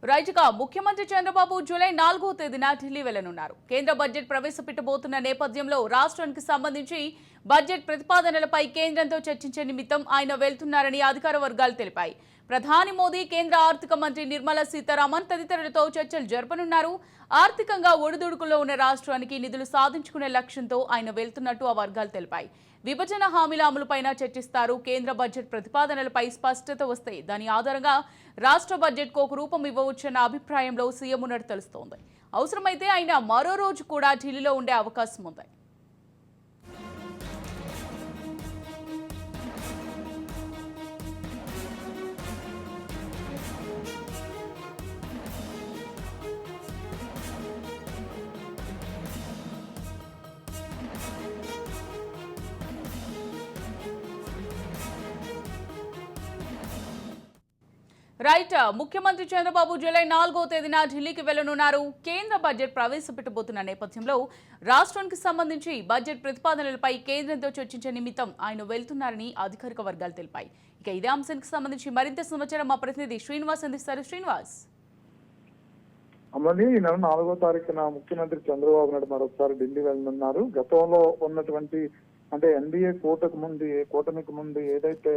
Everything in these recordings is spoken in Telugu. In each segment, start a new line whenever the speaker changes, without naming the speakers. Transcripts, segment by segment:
రైట్ గా ముఖ్యమంత్రి చంద్రబాబు జూలై 4వ తేదీన ఢిల్లీ వెళ్లనున్నారు. కేంద్ర బడ్జెట్ ప్రవేశపెట్టబోతున్న నేపథ్యంలో రాష్ట్రానికి సంబంధించి బడ్జెట్ ప్రతిపాదనలపై కేంద్రంతో చర్చించే నిమిత్తం ఆయన వెళ్తున్నారని అధికార వర్గాలు తెలిపాయి. ప్రధాని మోదీ, కేంద్ర ఆర్థిక మంత్రి నిర్మలా సీతారామన్ తదితరులతో చర్చలు జరపనున్నారు. ఆర్థికంగా ఒడిదుడుకుల్లో ఉన్న రాష్ట్రానికి నిధులు సాధించుకునే లక్ష్యంతో ఆయన వెళ్తున్నట్టు ఆ వర్గాలు తెలిపాయి. విభజన హామీల అమలుపైన చర్చిస్తారు. కేంద్ర బడ్జెట్ ప్రతిపాదనలపై స్పష్టత వస్తే దాని ఆధారంగా రాష్ట్ర బడ్జెట్కు ఒక రూపం ఇవ్వవచ్చన్న అభిప్రాయంలో సీఎం ఉన్నట్టు తెలుస్తోంది. అవసరమైతే ఆయన మరో రోజు కూడా ఢిల్లీలో ఉండే అవకాశం ఉంది. రైట్ ముఖ్యమంత్రి చంద్రబాబు జూలై 4వ తేదీన ఢిల్లీకి వెళ్లనున్నారు. కేంద్ర బడ్జెట్ ప్రవేశపెట్టబోతున్న నేపథ్యంలో రాష్ట్రానికి సంబంధించి బడ్జెట్ ప్రతిపాదనలపై కేంద్రంతో చర్చించే నిమిత్తం ఆయన వెళ్తున్నారని అధికారిక వర్గాలు తెలిపాయి. ఇక ఇదే అంశానికి సంబంధించి మరింత సమాచారం మా ప్రతినిధి శ్రీనివాస్ అందిస్తారు. శ్రీనివాస్,
అమ్మని ఈ నెల 4వ తారీఖున ముఖ్యమంత్రి చంద్రబాబు నాయుడు మరొకసారి ఢిల్లీ వెళ్ళనున్నారు. గతంలో ఉన్నటువంటి అంటే ఎన్డీఏ కూటమికి ముందు ఏదైతే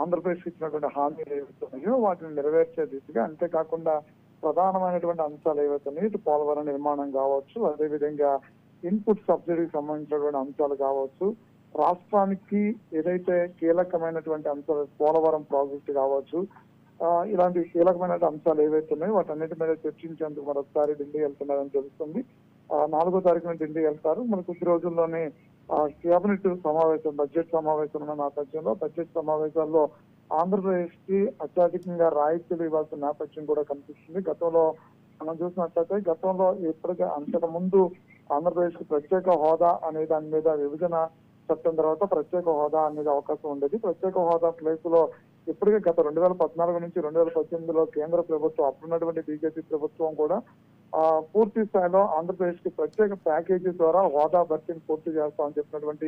ఆంధ్రప్రదేశ్ ఇచ్చినటువంటి హామీలు ఏవైతున్నాయో వాటిని నెరవేర్చే దిశగా, అంతేకాకుండా ప్రధానమైనటువంటి అంశాలు ఏవైతున్నాయో ఇటు పోలవరం నిర్మాణం కావచ్చు, అదేవిధంగా ఇన్పుట్ సబ్సిడీకి సంబంధించినటువంటి అంశాలు కావచ్చు, రాష్ట్రానికి ఏదైతే కీలకమైనటువంటి అంశాలు పోలవరం ప్రాజెక్టు కావచ్చు, ఇలాంటి కీలకమైన అంశాలు ఏవైతే ఉన్నాయో వాటన్నిటి మీద చర్చించేందుకు మరొకసారి ఢిల్లీ వెళ్తున్నారని తెలుస్తుంది. 4వ తారీఖున ఢిల్లీ వెళ్తారు. మన కొద్ది రోజుల్లోనే కేబినెట్ సమావేశం, బడ్జెట్ సమావేశం ఉన్న నేపథ్యంలో బడ్జెట్ సమావేశాల్లో ఆంధ్రప్రదేశ్ కి అత్యధికంగా రాయితీలు ఇవ్వాల్సిన నేపథ్యం కూడా కనిపిస్తుంది. గతంలో మనం చూసినట్లయితే గతంలో ఇప్పటికే అంతకు ముందు ఆంధ్రప్రదేశ్ కి ప్రత్యేక హోదా అనే దాని మీద విభజన చట్టం తర్వాత ప్రత్యేక హోదా అనేది అవకాశం ఉండేది. ప్రత్యేక హోదా ప్లేస్ లో ఇప్పటికే గత 2014 నుంచి 2018లో కేంద్ర ప్రభుత్వం, అప్పుడున్నటువంటి బీజేపీ ప్రభుత్వం కూడా పూర్తి స్థాయిలో ఆంధ్రప్రదేశ్ కి ప్రత్యేక ప్యాకేజీ ద్వారా హోదా భర్తీని పూర్తి చేస్తామని చెప్పినటువంటి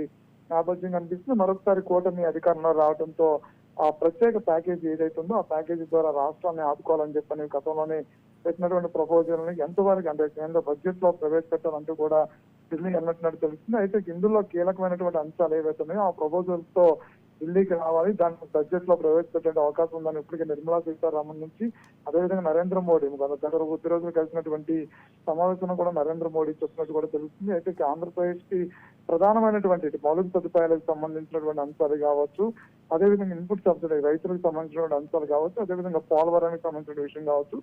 నేపథ్యం కనిపిస్తుంది. మరొకసారి కూటమి అధికారంలో రావడంతో ఆ ప్రత్యేక ప్యాకేజీ ఏదైతే ఉందో ఆ ప్యాకేజీ ద్వారా రాష్ట్రాన్ని ఆదుకోవాలని చెప్పని గతంలోనే పెట్టినటువంటి ప్రపోజల్ ని ఎంతవరకు అంటే కేంద్ర బడ్జెట్ లో ప్రవేశపెట్టాలంటూ కూడా ఢిల్లీ అన్నట్టు తెలుస్తుంది. అయితే ఇందులో కీలకమైనటువంటి అంశాలు ఏవైతే ఉన్నాయో ఆ ప్రపోజల్స్ తో ఢిల్లీకి రావాలి, దాన్ని బడ్జెట్ లో ప్రవేశపెట్టే అవకాశం ఉందని ఇప్పటికే నిర్మలా సీతారామన్ నుంచి, అదేవిధంగా నరేంద్ర మోడీ గత కొద్ది రోజులు కలిసినటువంటి సమావేశంలో కూడా నరేంద్ర మోడీ చెప్పినట్టు కూడా తెలుస్తుంది. అయితే ఆంధ్రప్రదేశ్ కి ప్రధానమైనటువంటి మౌలిక సదుపాయాలకు సంబంధించినటువంటి అంశాలు కావచ్చు, అదేవిధంగా ఇన్పుట్ సబ్సిడీ రైతులకు సంబంధించినటువంటి అంశాలు కావచ్చు, అదేవిధంగా పోలవరానికి సంబంధించిన విషయం కావచ్చు,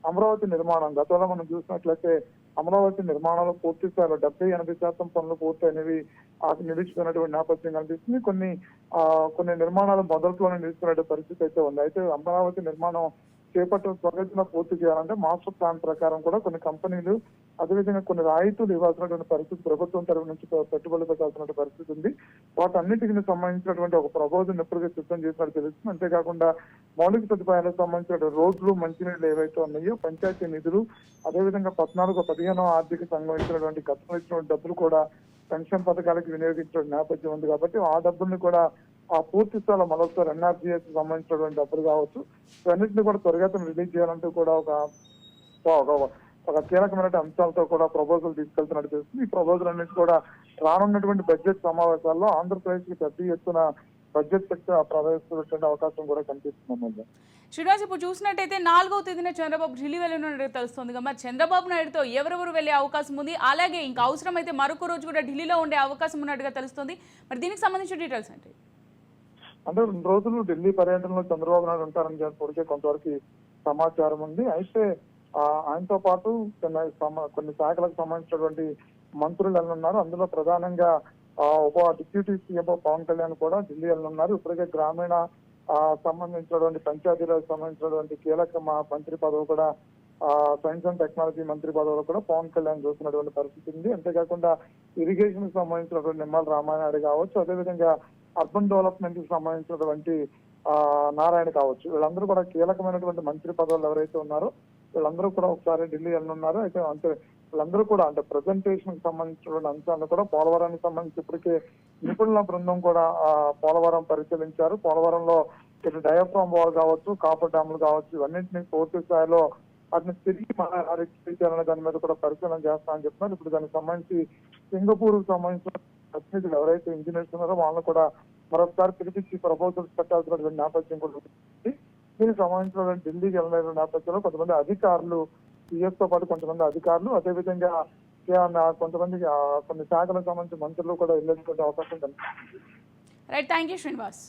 అమరావతి నిర్మాణం గతంలో మనం చూసినట్లయితే అమరావతి నిర్మాణంలో పూర్తి స్థాయిలో 70-80% పనులు పూర్తయినవి నిలిచిపోయినటువంటి నేపథ్యం కనిపిస్తుంది. కొన్ని నిర్మాణాలు మొదట్లోనే నిలిచిపోయిన పరిస్థితి అయితే ఉంది. అయితే అమరావతి నిర్మాణం త్వరగతిన పూర్తి చేయాలంటే మాస్టర్ ప్లాన్ ప్రకారం కూడా కొన్ని కంపెనీలు, అదేవిధంగా కొన్ని రాయితీలు ఇవ్వాల్సినటువంటి పరిస్థితి ప్రభుత్వం తరఫు నుంచి పెట్టుబడులు పెట్టాల్సిన పరిస్థితి ఉంది. వాటన్నిటికి సంబంధించినటువంటి ఒక ప్రపోజల్ ఇప్పటికే సిద్ధం చేసినట్టు తెలుస్తుంది. అంతేకాకుండా మౌలిక సదుపాయాలకు సంబంధించిన రోడ్లు, మంచినీళ్ళు ఏవైతే ఉన్నాయో, పంచాయతీ నిధులు, అదేవిధంగా 14-15వ ఆర్థిక సంఘం ఇచ్చినటువంటి గతంలో ఇచ్చినటువంటి డబ్బులు కూడా పెన్షన్ పథకాలకు వినియోగించిన నేపథ్యం ఉంది. కాబట్టి ఆ డబ్బుల్ని కూడా ఆ పూర్తి స్థాయిలో మరొకసారి ఎన్ఆర్జీఎస్ సంబంధించినటువంటి డబ్బులు కావచ్చు, ఇవన్నింటినీ కూడా త్వరగతిన రిలీజ్ చేయాలంటూ కూడా ఒక కీలకమైన అంశాలతో కూడా ప్రపోజల్ తీసుకెళ్తున్నట్టు తెలుస్తుంది. ఈ ప్రపోజల్ అన్నింటి కూడా రానున్నటువంటి బడ్జెట్ సమావేశాల్లో ఆంధ్రప్రదేశ్ కి పెద్ద ఎత్తున బడ్జెట్ ప్రవేశపెట్టే అవకాశం కూడా కనిపిస్తుంది.
శ్రీనివాస్, ఇప్పుడు చూసినట్టయితే 4వ తేదీన చంద్రబాబు ఢిల్లీ వెళ్ళనున్నట్టు తెలుస్తుంది. మరి చంద్రబాబు నాయుడుతో ఎవరెవరు వెళ్లే అవకాశం ఉంది, అలాగే ఇంకా అవసరమైతే మరొక రోజు కూడా ఢిల్లీలో ఉండే అవకాశం ఉన్నట్టుగా తెలుస్తుంది. మరి దీనికి సంబంధించిన డీటెయిల్స్ అంటే
2 రోజులు ఢిల్లీ పర్యటనలో చంద్రబాబు నాయుడు ఉంటారని చెప్పి కొంతవరకు సమాచారం ఉంది. అయితే ఆయనతో పాటు కొన్ని శాఖలకు సంబంధించినటువంటి మంత్రులు వెళ్ళనున్నారు. అందులో ప్రధానంగా డిప్యూటీ సీఎం పవన్ కళ్యాణ్ కూడా ఢిల్లీ వెళ్ళనున్నారు. ఇప్పటికే గ్రామీణ సంబంధించినటువంటి పంచాయతీలకు సంబంధించినటువంటి కీలక మంత్రి పదవి కూడా సైన్స్ అండ్ టెక్నాలజీ మంత్రి పదవిలో కూడా పవన్ కళ్యాణ్ చూస్తున్నటువంటి పరిస్థితి ఉంది. అంతేకాకుండా ఇరిగేషన్ కి సంబంధించినటువంటి నిమ్మల రామానాయుడు కావచ్చు, అదేవిధంగా అర్బన్ డెవలప్మెంట్ కి సంబంధించినటువంటి నారాయణ కావచ్చు, వీళ్ళందరూ కూడా కీలకమైనటువంటి మంత్రి పదవులు ఎవరైతే ఉన్నారో వీళ్ళందరూ కూడా ఒకసారి ఢిల్లీ వెళ్ళనున్నారు. అయితే వీళ్ళందరూ కూడా అంటే ప్రెజెంటేషన్ కి సంబంధించినటువంటి అంశాలను కూడా పోలవరానికి సంబంధించి ఇప్పటికే నిపుణుల బృందం కూడా పోలవరం పరిశీలించారు. పోలవరంలో ఇటు డయాఫ్రామ్ వాల్ కావచ్చు, కాపర్ డ్యాములు కావచ్చు, ఇవన్నింటినీ పూర్తి స్థాయిలో వాటిని తిరిగి మన చేయాలనే దాని మీద కూడా పరిశీలన చేస్తామని చెప్తున్నారు. ఇప్పుడు దానికి సంబంధించి సింగపూర్ కు సంబంధించిన ప్రతినిధులు ఎవరైతే ఇంజనీర్స్ ఉన్నారో వాళ్ళని కూడా మరొకసారి పిలిపించి ప్రపోజల్స్ పెట్టాల్సినటువంటి నేపథ్యం కూడా ఉంది. దీనికి సంబంధించిన ఢిల్లీకి వెళ్ళిన నేపథ్యంలో కొంతమంది అధికారులు, సిఎస్ తో పాటు కొంతమంది అధికారులు, అదేవిధంగా కొంతమంది కొన్ని శాఖలకు సంబంధించిన మంత్రులు కూడా వెళ్ళేటువంటి అవకాశం కనిపిస్తుంది.
Right, thank you Srinivas.